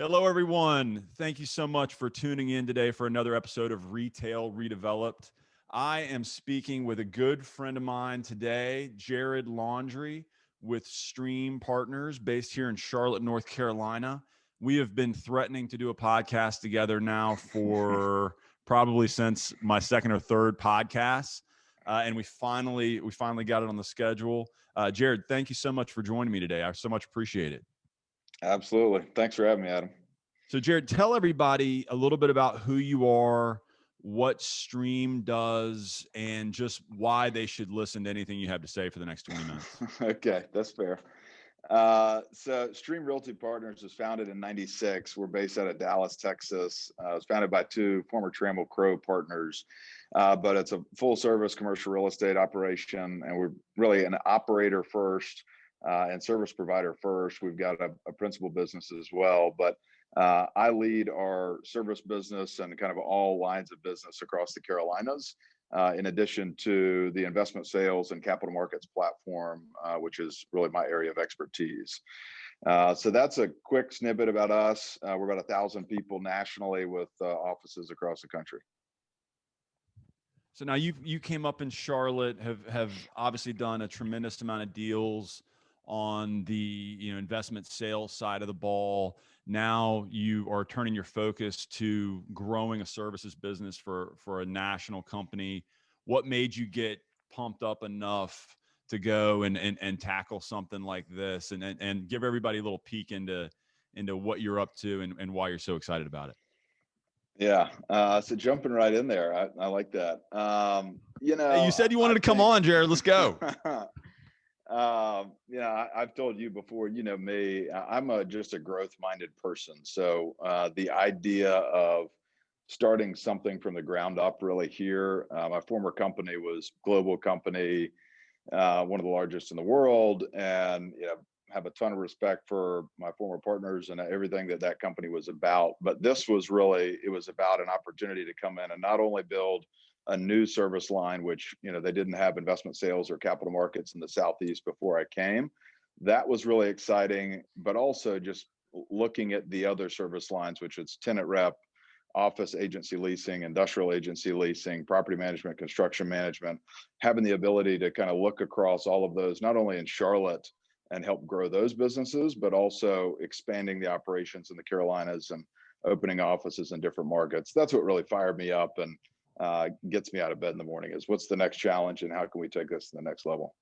Hello, everyone. Thank you so much for tuning in today for another episode of Retail Redeveloped. I am speaking with a good friend of mine today, Jared Londry with Stream Partners based here in Charlotte, North Carolina. We have been threatening to do a podcast together now for probably since my second or third podcast. And we finally got it on the schedule. Jared, thank you so much for joining me today. I so much appreciate it. Absolutely. Thanks for having me, Adam. So, Jared, tell everybody a little bit about who you are, what Stream does, and just why they should listen to anything you have to say for the next 20 minutes. Okay, that's fair. So Stream Realty Partners was founded in '96. We're based out of Dallas, Texas. It was founded by two former Trammell Crow partners, but it's a full service commercial real estate operation, and we're really an operator first and service provider first. We've got a principal business as well, but I lead our service business and kind of all lines of business across the Carolinas. In addition to the investment sales and capital markets platform, which is really my area of expertise. So that's a quick snippet about us. We're about 1,000 people nationally with offices across the country. So now you came up in Charlotte, have obviously done a tremendous amount of deals on the investment sales side of the ball. Now you are turning your focus to growing a services business for a national company. What made you get pumped up enough to go and tackle something like this and give everybody a little peek into what you're up to and why you're so excited about it? Yeah. So jumping right in there, I like that. Hey, you said you wanted I to come think, on, Jared. Let's go. I've told you before, you know me, I'm just a growth minded person. So the idea of starting something from the ground up really here, my former company was global company, one of the largest in the world, and have a ton of respect for my former partners and everything that company was about. But this was really, it was about an opportunity to come in and not only build a new service line, which they didn't have investment sales or capital markets in the Southeast before I came. That was really exciting, but also just looking at the other service lines, which is tenant rep, office agency leasing, industrial agency leasing, property management, construction management, having the ability to kind of look across all of those, not only in Charlotte and help grow those businesses, but also expanding the operations in the Carolinas and opening offices in different markets. That's what really fired me up and gets me out of bed in the morning is what's the next challenge and how can we take this to the next level?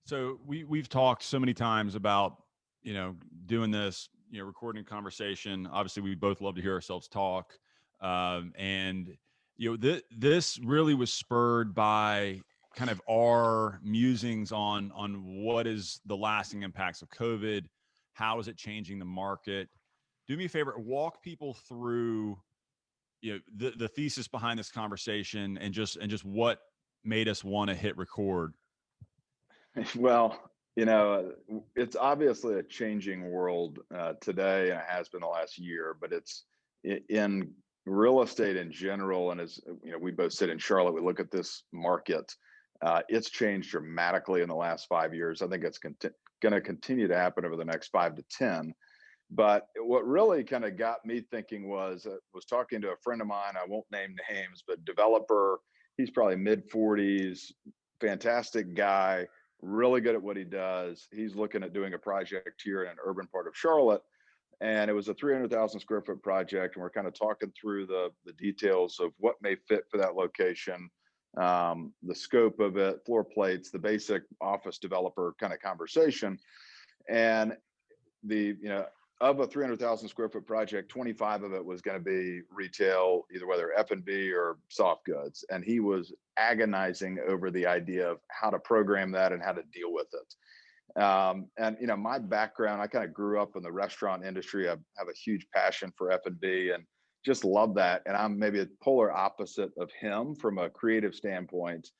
So we've talked so many times about, doing this, recording conversation. Obviously, we both love to hear ourselves talk. And, this really was spurred by kind of our musings on what is the lasting impacts of COVID. How is it changing the market? Do me a favor, walk people through, the thesis behind this conversation and just what made us want to hit record. Well, it's obviously a changing world today, and it has been the last year, but it's in real estate in general. And as we both sit in Charlotte, we look at this market. It's changed dramatically in the last 5 years. I think it's going to continue to happen over the next 5 to 10. But what really kind of got me thinking was talking to a friend of mine. I won't name names, but developer. He's probably mid 40s, fantastic guy, really good at what he does. He's looking at doing a project here in an urban part of Charlotte, and it was a 300,000 square foot project. And we're kind of talking through the details of what may fit for that location, the scope of it, floor plates, the basic office developer kind of conversation. And the of a 300,000 square foot project, 25 of it was going to be retail, either whether F&B or soft goods. And he was agonizing over the idea of how to program that and how to deal with it. And my background, I kind of grew up in the restaurant industry. I have a huge passion for F&B and just love that. And I'm maybe a polar opposite of him from a creative standpoint.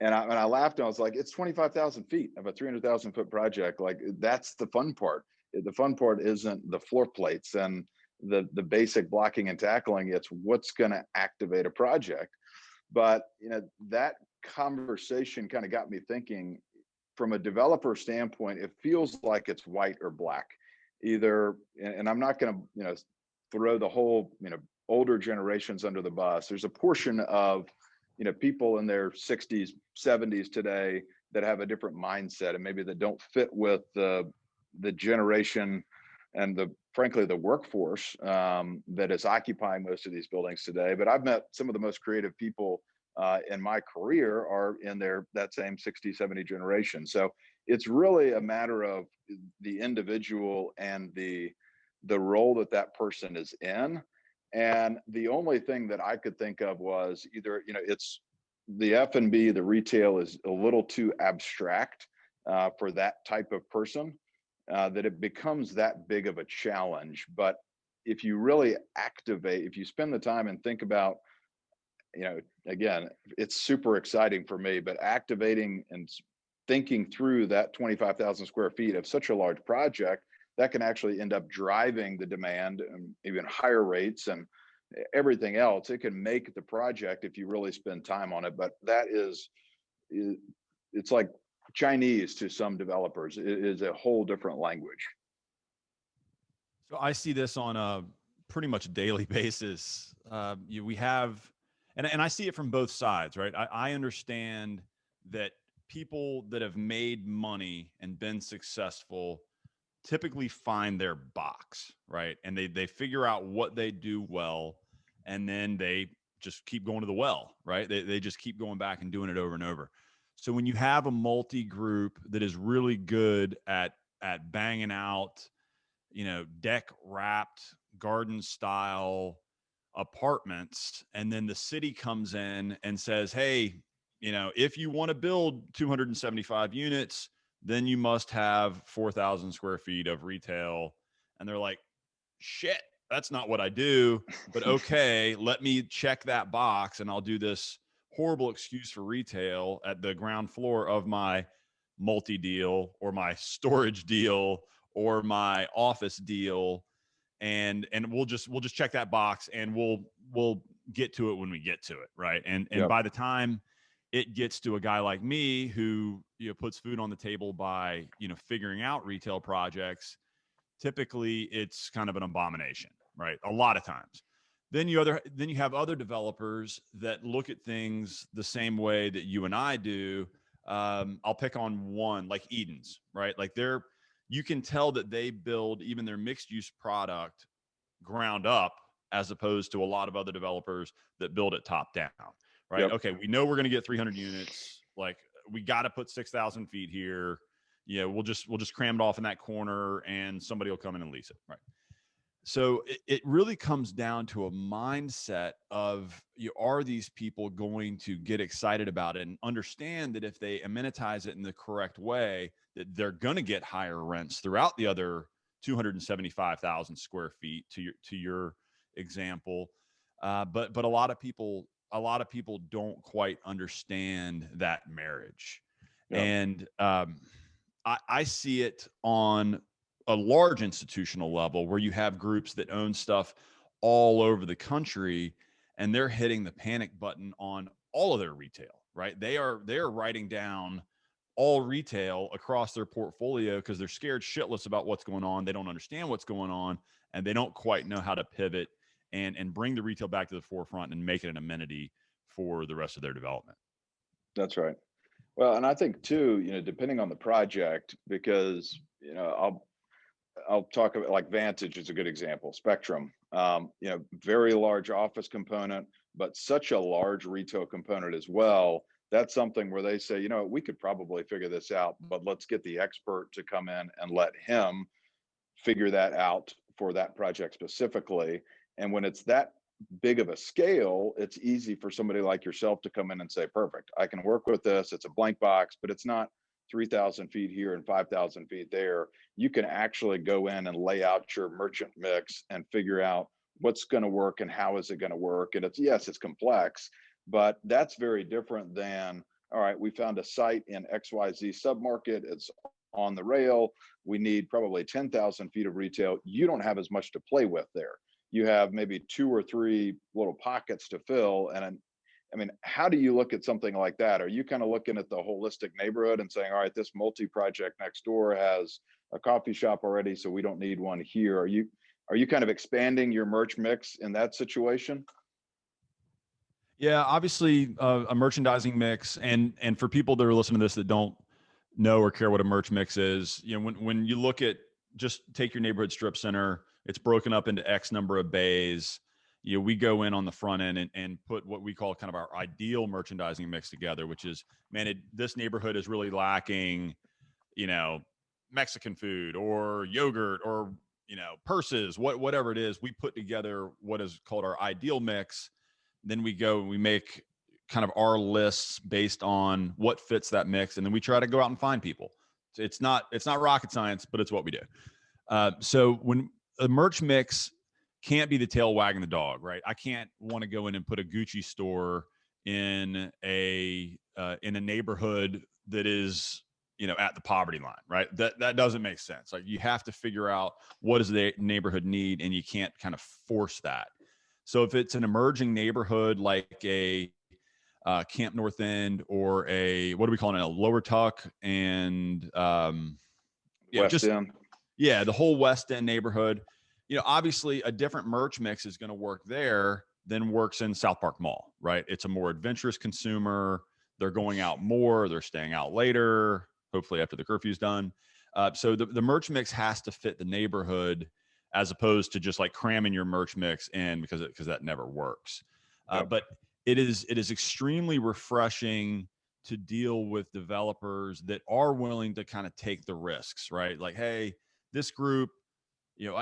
And I laughed and I was like, it's 25,000 feet of a 300,000 foot project. Like, that's the fun part. The fun part isn't the floor plates and the basic blocking and tackling. It's what's going to activate a project. But that conversation kind of got me thinking from a developer standpoint. It feels like it's white or black. either, and I'm not going to, throw the whole, older generations under the bus. There's a portion of, people in their 60s, 70s today that have a different mindset and maybe that don't fit with the generation and the frankly the workforce that is occupying most of these buildings today. But I've met some of the most creative people in my career are in their that same 60, 70 generation. So it's really a matter of the individual and the role that that person is in. And the only thing that I could think of was either, it's the F&B, the retail is a little too abstract for that type of person, that it becomes that big of a challenge. But if you really activate, if you spend the time and think about, again, it's super exciting for me, but activating and thinking through that 25,000 square feet of such a large project, that can actually end up driving the demand and even higher rates and everything else. It can make the project if you really spend time on it. But that is, it's like Chinese to some developers. It is a whole different language. So I see this on a pretty much daily basis. We have, and I see it from both sides, right? I understand that people that have made money and been successful typically find their box, right? And they figure out what they do well, and then they just keep going to the well, right? They just keep going back and doing it over and over. So when you have a multi group that is really good at banging out, deck wrapped garden style apartments, and then the city comes in and says, hey, if you want to build 275 units, then you must have 4,000 square feet of retail. And they're like, shit, that's not what I do. But okay, let me check that box and I'll do this horrible excuse for retail at the ground floor of my multi deal or my storage deal or my office deal. And we'll just check that box and we'll get to it when we get to it. Right. And Yep. by the time it gets to a guy like me who, puts food on the table by, figuring out retail projects, typically it's kind of an abomination, right? A lot of times. Then you have other developers that look at things the same way that you and I do. I'll pick on one like Eden's, right? Like you can tell that they build even their mixed use product ground up as opposed to a lot of other developers that build it top down, right? Yep. Okay, we know we're going to get 300 units. Like we got to put 6,000 feet here. Yeah, we'll just cram it off in that corner and somebody will come in and lease it, right? So it really comes down to a mindset of, are these people going to get excited about it and understand that if they amenitize it in the correct way, that they're going to get higher rents throughout the other 275,000 square feet to your example. But a lot of people don't quite understand that marriage. Yep. And I see it on a large institutional level where you have groups that own stuff all over the country, and they're hitting the panic button on all of their retail, right? They're writing down all retail across their portfolio because they're scared shitless about what's going on. They don't understand what's going on, and they don't quite know how to pivot and bring the retail back to the forefront and make it an amenity for the rest of their development. That's right. Well, and I think too, depending on the project, because I'll talk about like Vantage is a good example. Spectrum, very large office component, but such a large retail component as well. That's something where they say, we could probably figure this out, but let's get the expert to come in and let him figure that out for that project specifically. And when it's that big of a scale, it's easy for somebody like yourself to come in and say, perfect, I can work with this. It's a blank box, but it's not 3,000 feet here and 5,000 feet there. You can actually go in and lay out your merchant mix and figure out what's going to work and how is it going to work. And it's complex, but that's very different than, all right, we found a site in XYZ submarket. It's on the rail. We need probably 10,000 feet of retail. You don't have as much to play with there. You have maybe 2 or 3 little pockets to fill. And I mean, how do you look at something like that? Are you kind of looking at the holistic neighborhood and saying, all right, this multi project next door has a coffee shop already, so we don't need one here. Are you kind of expanding your merch mix in that situation? Yeah, obviously a merchandising mix, and for people that are listening to this that don't know or care what a merch mix is, when you look at, just take your neighborhood strip center, it's broken up into X number of bays. We go in on the front end and put what we call kind of our ideal merchandising mix together, which is, man, this neighborhood is really lacking, you know, Mexican food or yogurt or, purses, whatever it is. We put together what is called our ideal mix. Then we go and we make kind of our lists based on what fits that mix, and then we try to go out and find people. It's not rocket science, but it's what we do. So when a merch mix can't be the tail wagging the dog, right? I can't want to go in and put a Gucci store in a neighborhood that is, at the poverty line, right? That doesn't make sense. Like, you have to figure out what does the neighborhood need, and you can't kind of force that. So if it's an emerging neighborhood like a Camp North End, or what do we call it, a Lower Tuck, and West End. the whole West End neighborhood, obviously a different merch mix is going to work there than works in South Park Mall, right? It's a more adventurous consumer. They're going out more. They're staying out later, hopefully after the curfew's done. So the merch mix has to fit the neighborhood, as opposed to just like cramming your merch mix in, because that never works. Yep. But it is extremely refreshing to deal with developers that are willing to kind of take the risks, right? Like, hey, this group,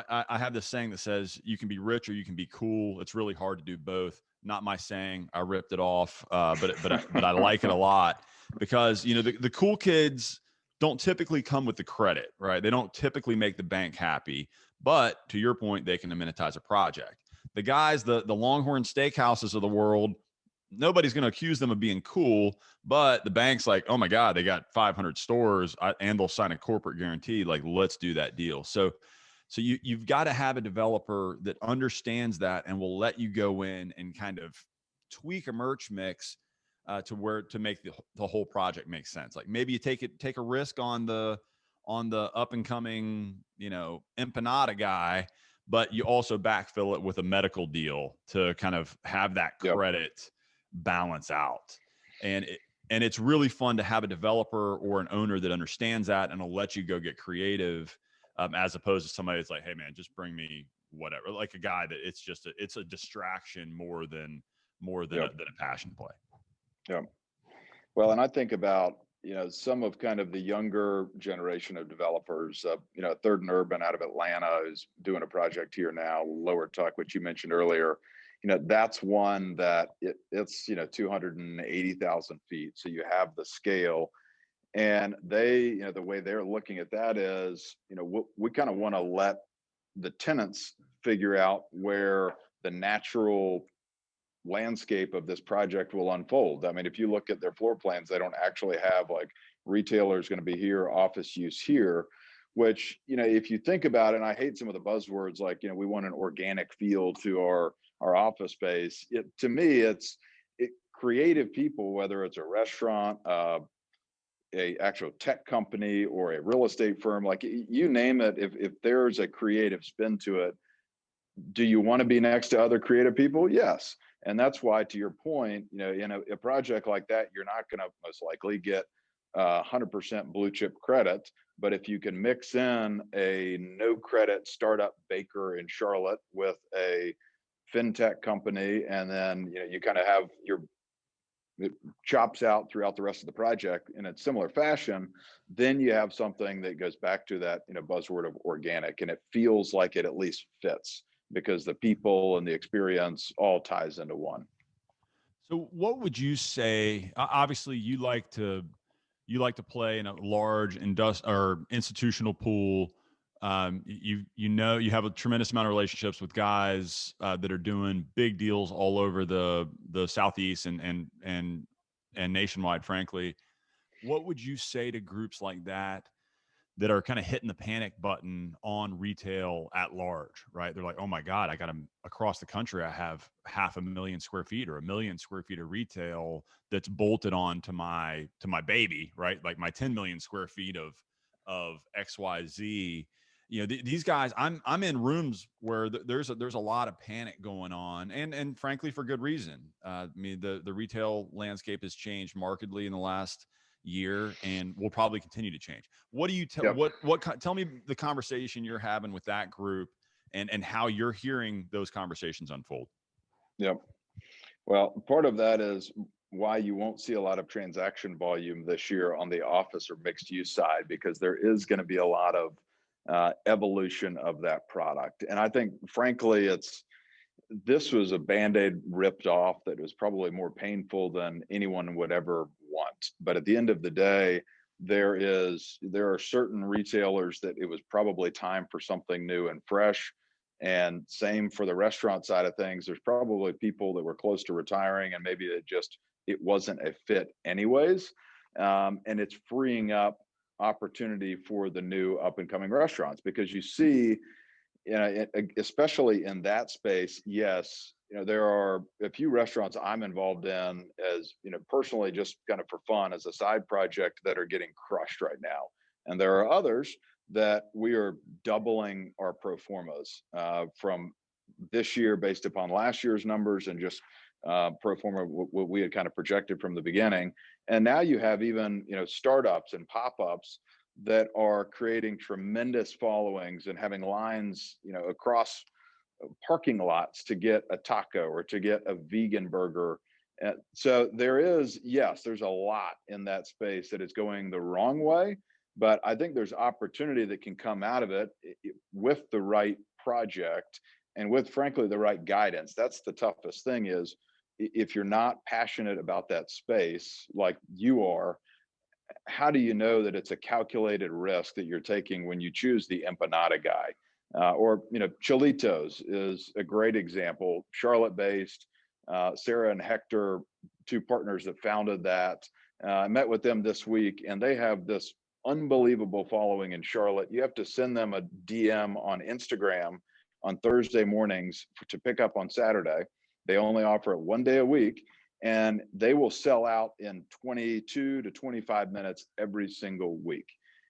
I have this saying that says you can be rich or you can be cool. It's really hard to do both. Not my saying. I ripped it off, but I like it a lot, because the cool kids don't typically come with the credit, right? They don't typically make the bank happy, but to your point, they can amenitize a project. The guys, the Longhorn Steakhouses of the world, nobody's going to accuse them of being cool, but the bank's like, oh my God, they got 500 stores, and they'll sign a corporate guarantee. Like, let's do that deal. So you've got to have a developer that understands that and will let you go in and kind of tweak a merch mix to make the whole project make sense. Like, maybe you take a risk on the up and coming, empanada guy, but you also backfill it with a medical deal to kind of have that Yep. credit balance out. And it's really fun to have a developer or an owner that understands that and will let you go get creative, as opposed to somebody that's like, hey man, just bring me whatever. Like a guy that it's a distraction more than Yep. a passion play. Yeah. Well, and I think about, some of kind of the younger generation of developers, Third and Urban out of Atlanta is doing a project here now, Lower Tuck, which you mentioned earlier. That's one that it's 280,000 feet. So you have the scale, and they, the way they're looking at that is, we kind of want to let the tenants figure out where the natural landscape of this project will unfold. I mean, if you look at their floor plans, they don't actually have like retailers going to be here, office use here, which, if you think about it, and I hate some of the buzzwords like, we want an organic feel to our office space. To me, it's creative people, whether it's a restaurant, a actual tech company, or a real estate firm, like you name it, if there's a creative spin to it, do you want to be next to other creative people? Yes. And that's why, to your point, in a project like that, you're not going to most likely get 100% blue chip credit. But if you can mix in a no credit startup baker in Charlotte with a fintech company, and then you kind of have your it chops out throughout the rest of the project in a similar fashion, then you have something that goes back to that buzzword of organic, and it feels like it at least fits, because the people and the experience all ties into one. So what would you say? Obviously, you like to play in a large institutional pool. You have a tremendous amount of relationships with guys that are doing big deals all over the Southeast and nationwide. Frankly, what would you say to groups like that are kind of hitting the panic button on retail at large, right? They're like, oh my God, I got them across the country. I have 500,000 square feet or 1,000,000 square feet of retail that's bolted on to my baby, right? Like my 10 million square feet of XYZ. These guys, I'm in rooms where there's a lot of panic going on, and frankly for good reason. I mean, the retail landscape has changed markedly in the last year and will probably continue to change. What do you tell Yep. tell me the conversation you're having with that group, and how you're hearing those conversations unfold? Yep. Well, part of that is why you won't see a lot of transaction volume this year on the office or mixed use side, because there is going to be a lot of evolution of that product. And I think, frankly, this was a band-aid ripped off that was probably more painful than anyone would ever want. But at the end of the day, there are certain retailers that it was probably time for something new and fresh. And same for the restaurant side of things. There's probably people that were close to retiring and maybe it wasn't a fit anyways. And it's freeing up opportunity for the new up and coming restaurants, because you see, especially in that space, yes, there are a few restaurants I'm involved in as, personally, just kind of for fun as a side project, that are getting crushed right now. And there are others that we are doubling our pro formas from this year based upon last year's numbers, and just pro forma what we had kind of projected from the beginning. And now you have even, startups and pop-ups that are creating tremendous followings and having lines, across parking lots to get a taco or to get a vegan burger. And so there's a lot in that space that is going the wrong way, but I think there's opportunity that can come out of it with the right project and with, frankly, the right guidance. That's the toughest thing, is if you're not passionate about that space like you are, how do you know that it's a calculated risk that you're taking when you choose the empanada guy? Cholitos is a great example, Charlotte-based. Sarah and Hector, two partners that founded that, I met with them this week, and they have this unbelievable following in Charlotte. You have to send them a DM on Instagram on Thursday mornings to pick up on Saturday. They only offer it one day a week, and they will sell out in 22 to 25 minutes every single week.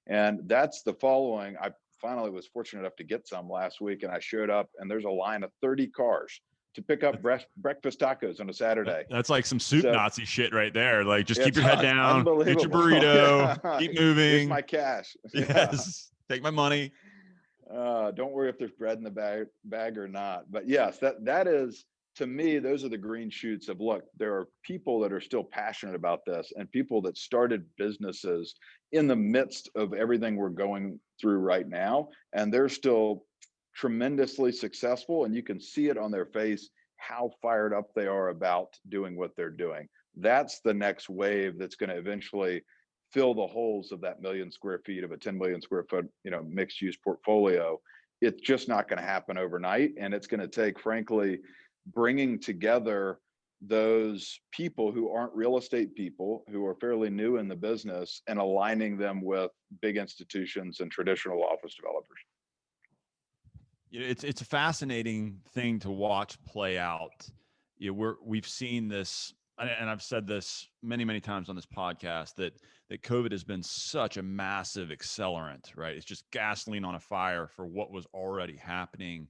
And that's the following. I finally was fortunate enough to get some last week, and I showed up, and there's a line of 30 cars to pick up breakfast tacos on a Saturday. That's like some soup Nazi shit right there. Like, just keep your head down, get your burrito, Yeah. keep moving. Here's my cash. Yes, take my money. Don't worry if there's bread in the bag or not. But yes, that is, to me, those are the green shoots of, look, there are people that are still passionate about this, and people that started businesses in the midst of everything we're going through right now, and they're still tremendously successful, and you can see it on their face how fired up they are about doing what they're doing. That's the next wave that's going to eventually fill the holes of that million square feet of a 10 million square foot, mixed use portfolio. It's just not going to happen overnight, and it's going to take, frankly, bringing together those people who aren't real estate people, who are fairly new in the business, and aligning them with big institutions and traditional office developers. It's a fascinating thing to watch play out. We've seen this, and I've said this many times on this podcast, that COVID has been such a massive accelerant, right? It's just gasoline on a fire for what was already happening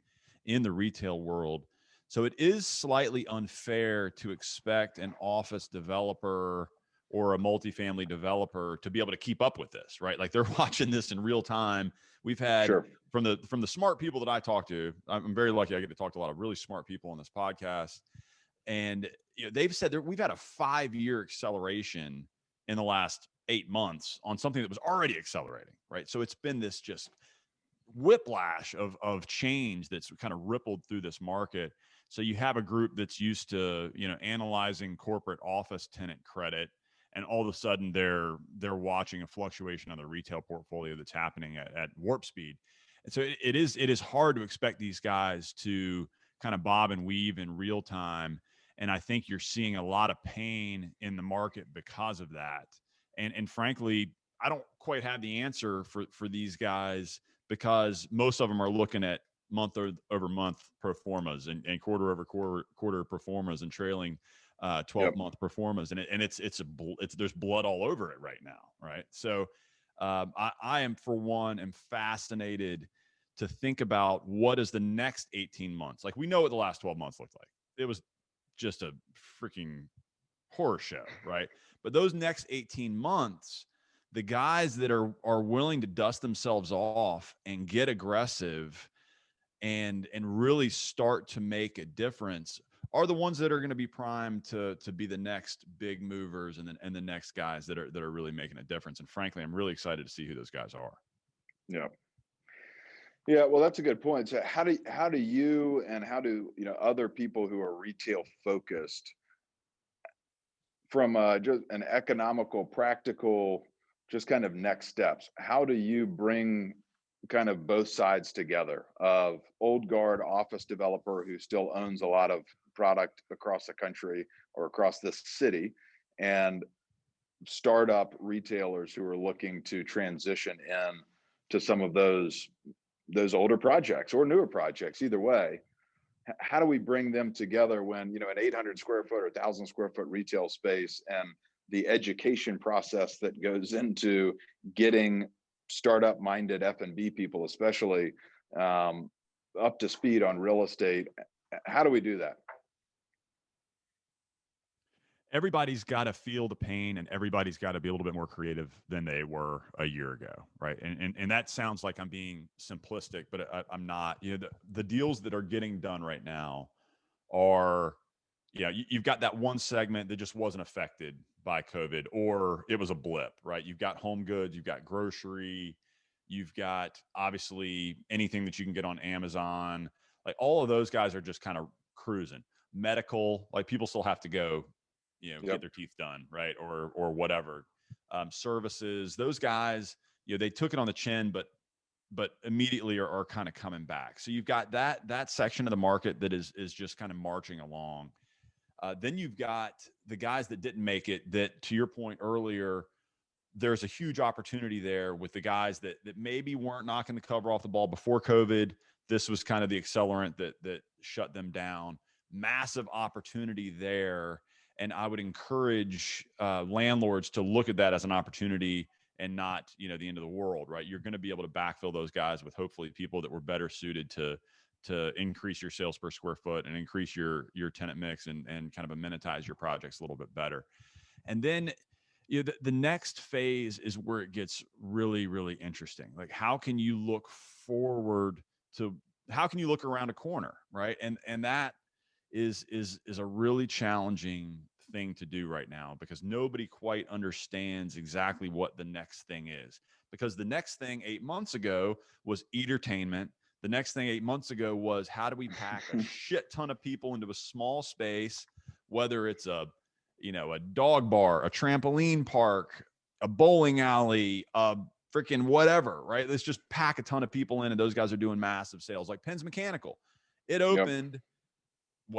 in the retail world. So it is slightly unfair to expect an office developer or a multifamily developer to be able to keep up with this, right? Like, they're watching this in real time. We've had, Sure, from the smart people that I talk to, I'm very lucky. I get to talk to a lot of really smart people on this podcast, and they've said that we've had a 5-year acceleration in the last 8 months on something that was already accelerating, right? So it's been this just whiplash of change that's kind of rippled through this market. So you have a group that's used to, analyzing corporate office tenant credit, and all of a sudden they're watching a fluctuation on the retail portfolio that's happening at warp speed. And so it is hard to expect these guys to kind of bob and weave in real time. And I think you're seeing a lot of pain in the market because of that. And frankly, I don't quite have the answer for these guys, because most of them are looking at month over month pro formas and quarter over quarter pro formas and trailing 12-month pro formas, and it's there's blood all over it right now, right? So I am, for one, am fascinated to think about what is the next 18 months. Like, we know what the last 12 months looked like. It was just a freaking horror show, right? But those next 18 months, the guys that are willing to dust themselves off and get aggressive and really start to make a difference are the ones that are going to be primed to be the next big movers and the next guys that are really making a difference. And frankly, I'm really excited to see who those guys are. Yeah. Yeah, well, that's a good point. So how do you and how do other people who are retail focused from just an economical, practical, just kind of next steps? How do you bring kind of both sides together of old guard office developer who still owns a lot of product across the country or across this city, and startup retailers who are looking to transition in to some of those older projects or newer projects, either way? How do we bring them together when an 800 square foot or 1,000 square foot retail space, and the education process that goes into getting startup minded F&B people especially, um, up to speed on real estate? How do we do that? Everybody's got to feel the pain, and everybody's got to be a little bit more creative than they were a year ago, right? And that sounds like I'm being simplistic, but I'm not. The deals that are getting done right now are, you've got that one segment that just wasn't affected by COVID, or it was a blip, right? You've got home goods, you've got grocery, you've got obviously anything that you can get on Amazon. Like, all of those guys are just kind of cruising. Medical, like, people still have to go, get Yep. their teeth done, right? Or whatever. Services, those guys, they took it on the chin, but immediately are kind of coming back. So you've got that section of the market that is just kind of marching along. Then you've got the guys that didn't make it, that, to your point earlier, there's a huge opportunity there with the guys that maybe weren't knocking the cover off the ball before COVID. This was kind of the accelerant that shut them down. Massive opportunity there. And I would encourage landlords to look at that as an opportunity and not, the end of the world, right? You're going to be able to backfill those guys with hopefully people that were better suited to increase your sales per square foot and increase your tenant mix and kind of amenitize your projects a little bit better. And then, the next phase is where it gets really, really interesting. Like, how can you look forward to, how can you look around a corner, right? And that is a really challenging thing to do right now, because nobody quite understands exactly what the next thing is. Because the next thing 8 months ago was entertainment. The next thing 8 months ago was, how do we pack a shit ton of people into a small space, whether it's a dog bar, a trampoline park, a bowling alley, a freaking whatever, right? Let's just pack a ton of people in, and those guys are doing massive sales. Like Penn's Mechanical, it Yep. opened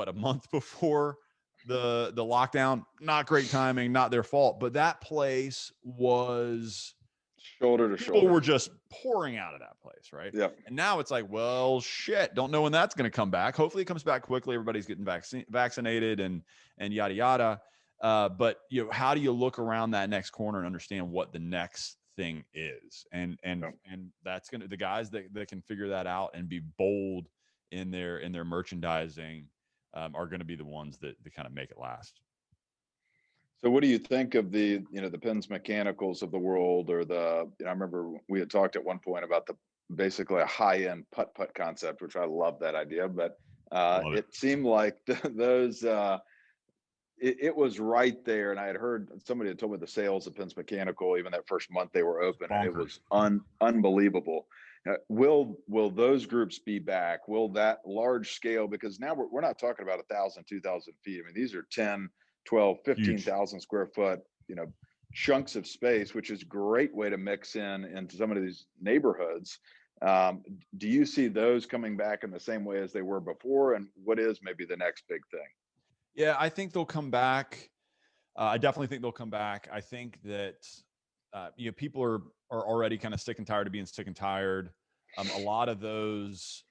a month before the lockdown. Not great timing, not their fault, but that place was, Shoulder to people shoulder. were just pouring out of that place, right? Yep. And now it's like, well, shit, don't know when that's going to come back. Hopefully it comes back quickly. Everybody's getting vaccinated and yada yada. But how do you look around that next corner and understand what the next thing is? Yep. And that's the guys that can figure that out and be bold in their merchandising, are going to be the ones that kind of make it last. So what do you think of the Pins Mechanicals of the world, or I remember we had talked at one point about the basically a high-end putt-putt concept, which I love that idea, but Love it. it seemed like those it was right there. And I had heard somebody had told me the sales of Pins Mechanical, even that first month they were open, and it Bonkers. was unbelievable. Will those groups be back? Will that large scale, because now we're not talking about 1,000, 2,000 feet. I mean, these are 10, 12, Huge. 15,000 square foot, chunks of space, which is a great way to mix into some of these neighborhoods. Do you see those coming back in the same way as they were before? And what is maybe the next big thing? Yeah, I think they'll come back. I definitely think they'll come back. I think that people are already kind of sick and tired of being sick and tired. A lot of those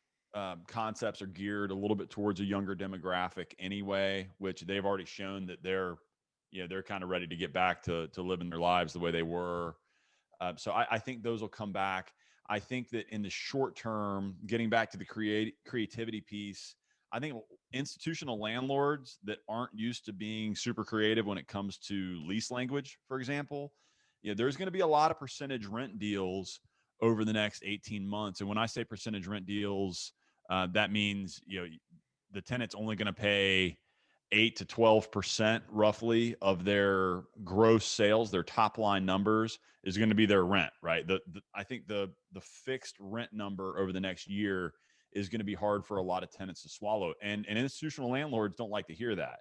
concepts are geared a little bit towards a younger demographic anyway, which they've already shown that they're kind of ready to get back to living their lives the way they were. So I think those will come back. I think that in the short term, getting back to the creativity piece, I think institutional landlords that aren't used to being super creative when it comes to lease language, for example, there's going to be a lot of percentage rent deals over the next 18 months. And when I say percentage rent deals, that means the tenant's only going to pay 8 to 12% roughly of their gross sales, their top line numbers is going to be their rent, right? I think the fixed rent number over the next year is going to be hard for a lot of tenants to swallow. And institutional landlords don't like to hear that.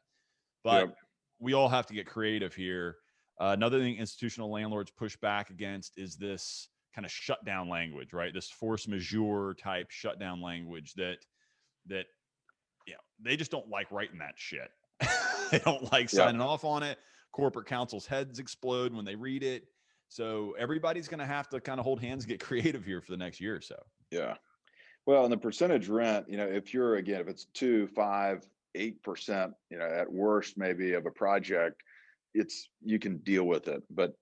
But Yep. we all have to get creative here. Another thing institutional landlords push back against is this kind of shutdown language, right? This force majeure type shutdown language that they just don't like writing that shit. They don't like Yep. signing off on it. Corporate counsel's heads explode when they read it. So everybody's going to have to kind of hold hands, get creative here for the next year or so. Yeah. Well, and the percentage rent, if it's 2, 5, 8%, at worst maybe of a project, you can deal with it. But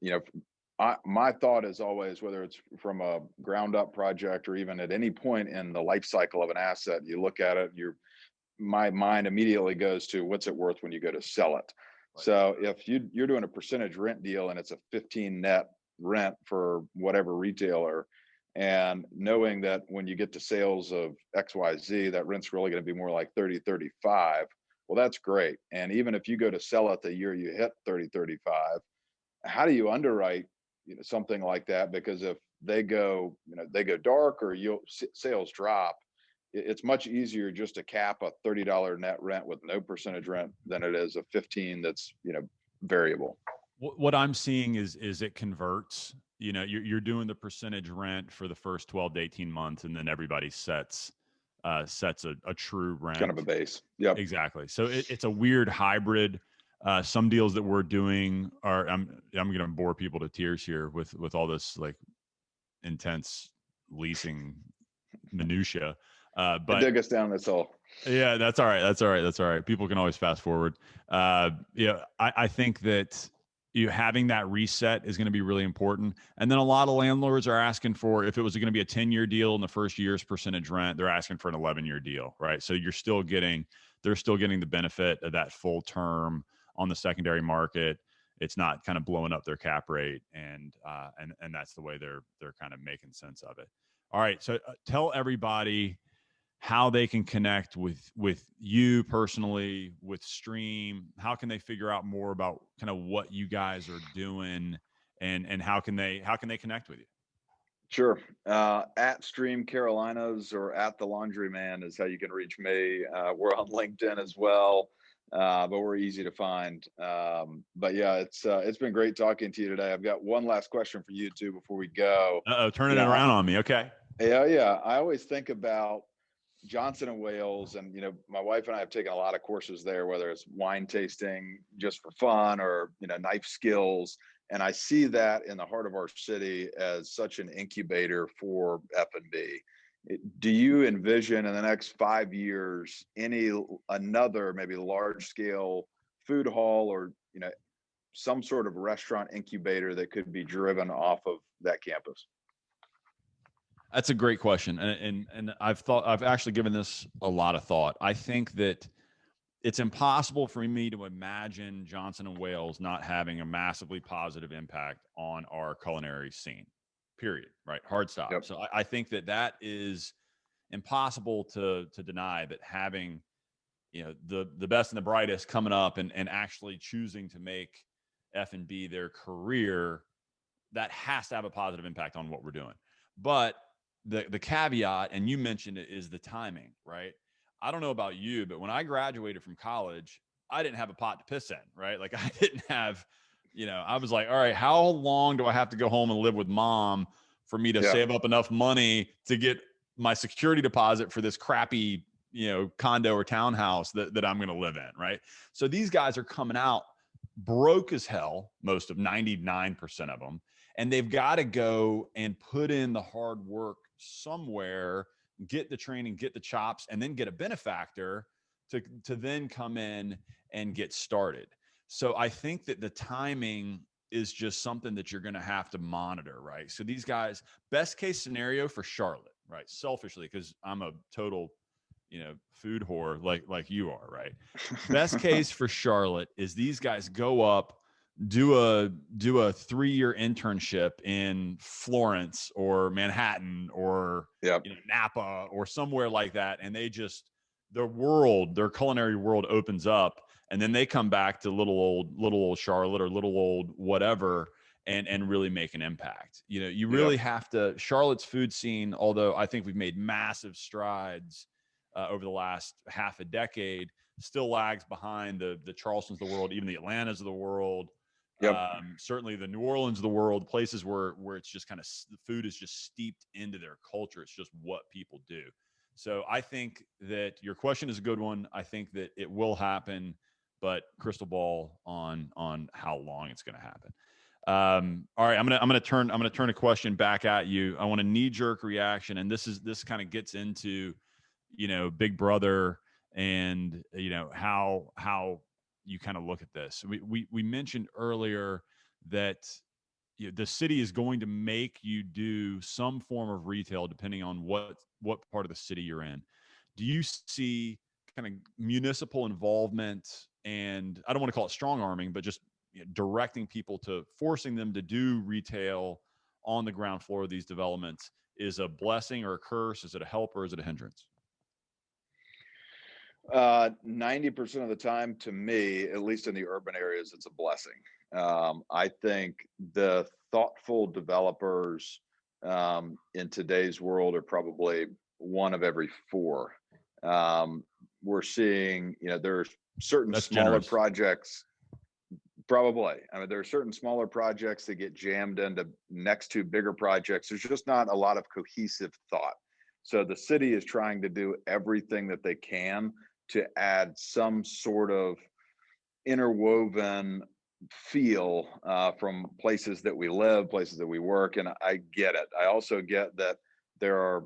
my thought is always, whether it's from a ground up project or even at any point in the life cycle of an asset, you look at it, my mind immediately goes to what's it worth when you go to sell it. Right. So if you're doing a percentage rent deal and it's a 15 net rent for whatever retailer, and knowing that when you get to sales of XYZ, that rent's really going to be more like 30, 35. Well, that's great. And even if you go to sell it the year you hit 30, 35, how do you underwrite something like that? Because if they go dark or sales drop, it's much easier just to cap a $30 net rent with no percentage rent than it is a 15 that's variable. What I'm seeing is it converts. You're doing the percentage rent for the first 12 to 18 months, and then everybody sets a true rent. Kind of a base. Yep. Exactly. So it's a weird hybrid. Some deals that we're doing are I'm going to bore people to tears here with all this like intense leasing minutia. But dig us down this hole. Yeah, that's all right. That's all right. That's all right. People can always fast forward. I think that having that reset is going to be really important. And then a lot of landlords are asking for, if it was going to be a 10-year deal in the first year's percentage rent, they're asking for an 11-year deal, right? So they're still getting the benefit of that full term on the secondary market. It's not kind of blowing up their cap rate, and that's the way they're kind of making sense of it. All right, so tell everybody how they can connect with you personally, with Stream. How can they figure out more about kind of what you guys are doing, and how can they connect with you? Sure. At Stream Carolinas or at the Laundryman is how you can reach me. We're on LinkedIn as well, but we're easy to find. But yeah, it's been great talking to you today. I've got one last question for you too before we go. Turning it around on me. Okay. Yeah. I always think about Johnson and Wales, and my wife and I have taken a lot of courses there, whether it's wine tasting just for fun or knife skills, and I see that in the heart of our city as such an incubator for F&B. Do you envision in the next 5 years another maybe large scale food hall or some sort of restaurant incubator that could be driven off of that campus? That's a great question, and I've actually given this a lot of thought. I think that it's impossible for me to imagine Johnson and Wales not having a massively positive impact on our culinary scene. Period. Right. Hard stop. Yep. So I think that is impossible to deny, that having the best and the brightest coming up and actually choosing to make F&B their career, that has to have a positive impact on what we're doing. But the caveat, and you mentioned it, is the timing, right? I don't know about you, but when I graduated from college, I didn't have a pot to piss in, right? Like I didn't have, I was like, all right, how long do I have to go home and live with mom for me to save up enough money to get my security deposit for this crappy, condo or townhouse that I'm going to live in, right? So these guys are coming out broke as hell, most of 99% of them, and they've got to go and put in the hard work somewhere, get the training, get the chops, and then get a benefactor to then come in and get started. So I think that the timing is just something that you're going to have to monitor, right? So these guys, best case scenario for Charlotte, right? Selfishly, because I'm a total, food whore like you are, right? Best case for Charlotte is these guys go up, do a 3-year internship in Florence or Manhattan or Yep. Napa or somewhere like that, and their culinary world opens up, and then they come back to little old Charlotte or little old whatever, and really make an impact. You Yep. really have to. Charlotte's food scene, although I think we've made massive strides over the last half a decade, still lags behind the Charlestons of the world, even the Atlantas of the world. Yep. Certainly the New Orleans of the world, places where it's just kind of, the food is just steeped into their culture. It's just what people do. So I think that your question is a good one. I think that it will happen, but crystal ball on how long it's going to happen. All right, I'm gonna turn a question back at you. I want a knee jerk reaction, and this kind of gets into Big Brother, and how you kind of look at this. We mentioned earlier that the city is going to make you do some form of retail depending on what part of the city you're in. Do you see kind of municipal involvement, and I don't want to call it strong arming, but just directing people to forcing them to do retail on the ground floor of these developments is a blessing or a curse? Is it a help or is it a hindrance? 90% of the time, to me, at least in the urban areas, it's a blessing. I think the thoughtful developers in today's world are probably one of every four. Um, we're seeing, there's certain That's smaller generous. projects. Probably. I mean, there are certain smaller projects that get jammed into next to bigger projects. There's just not a lot of cohesive thought. So the city is trying to do everything that they can to add some sort of interwoven feel from places that we live, places that we work. And I get it. I also get that there are,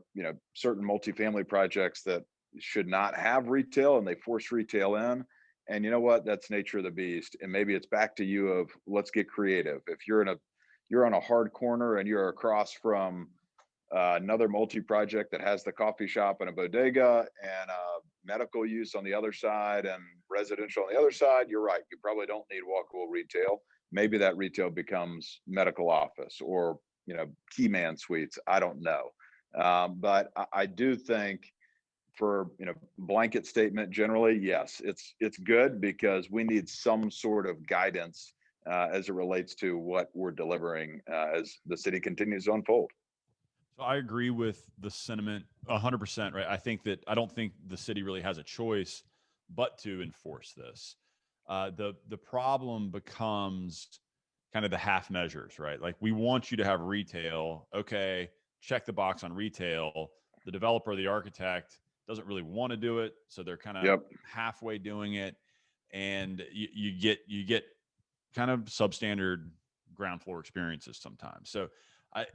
certain multifamily projects that should not have retail and they force retail in. And you know what? That's nature of the beast. And maybe it's back to you of let's get creative. If you're on a hard corner and you're across from another multi-project that has the coffee shop and a bodega and medical use on the other side and residential on the other side, you're right. You probably don't need walkable retail. Maybe that retail becomes medical office or key man suites. I don't know, but I do think for blanket statement generally, yes, it's good because we need some sort of guidance as it relates to what we're delivering as the city continues to unfold. So I agree with the sentiment 100%, right? I don't think the city really has a choice but to enforce this. The problem becomes kind of the half measures, right? Like, we want you to have retail. Okay, check the box on retail. The developer, the architect doesn't really want to do it, so they're kind of Yep. halfway doing it, and you get kind of substandard ground floor experiences sometimes. So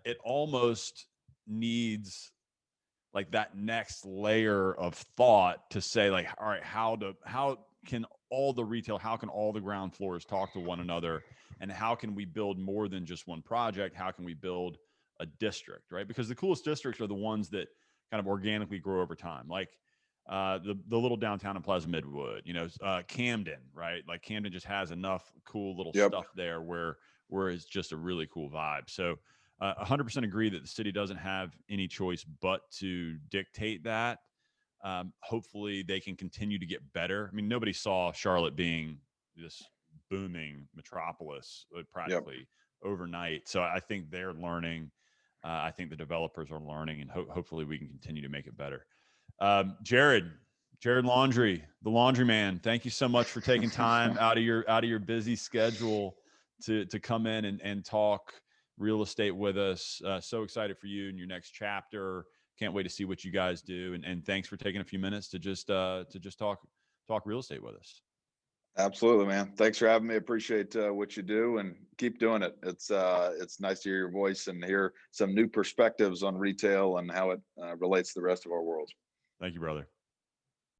it almost needs like that next layer of thought to say, like, all right, how can how can all the ground floors talk to one another, and how can we build more than just one project? How can we build a district, right? Because the coolest districts are the ones that kind of organically grow over time, like the little downtown in Plaza Midwood, Camden, right? Like, Camden just has enough cool little Yep. stuff there where it's just a really cool vibe. So 100% agree that the city doesn't have any choice but to dictate that. Hopefully they can continue to get better. I mean, nobody saw Charlotte being this booming metropolis Yep. practically overnight. So I think they're learning. I think the developers are learning, and hopefully we can continue to make it better. Jared Londry, the laundry man, thank you so much for taking time out of your busy schedule to come in and talk real estate with us. So excited for you and your next chapter. Can't wait to see what you guys do. And thanks for taking a few minutes to just talk real estate with us. Absolutely, man. Thanks for having me. Appreciate what you do and keep doing it. It's nice to hear your voice and hear some new perspectives on retail and how it relates to the rest of our world. Thank you, brother.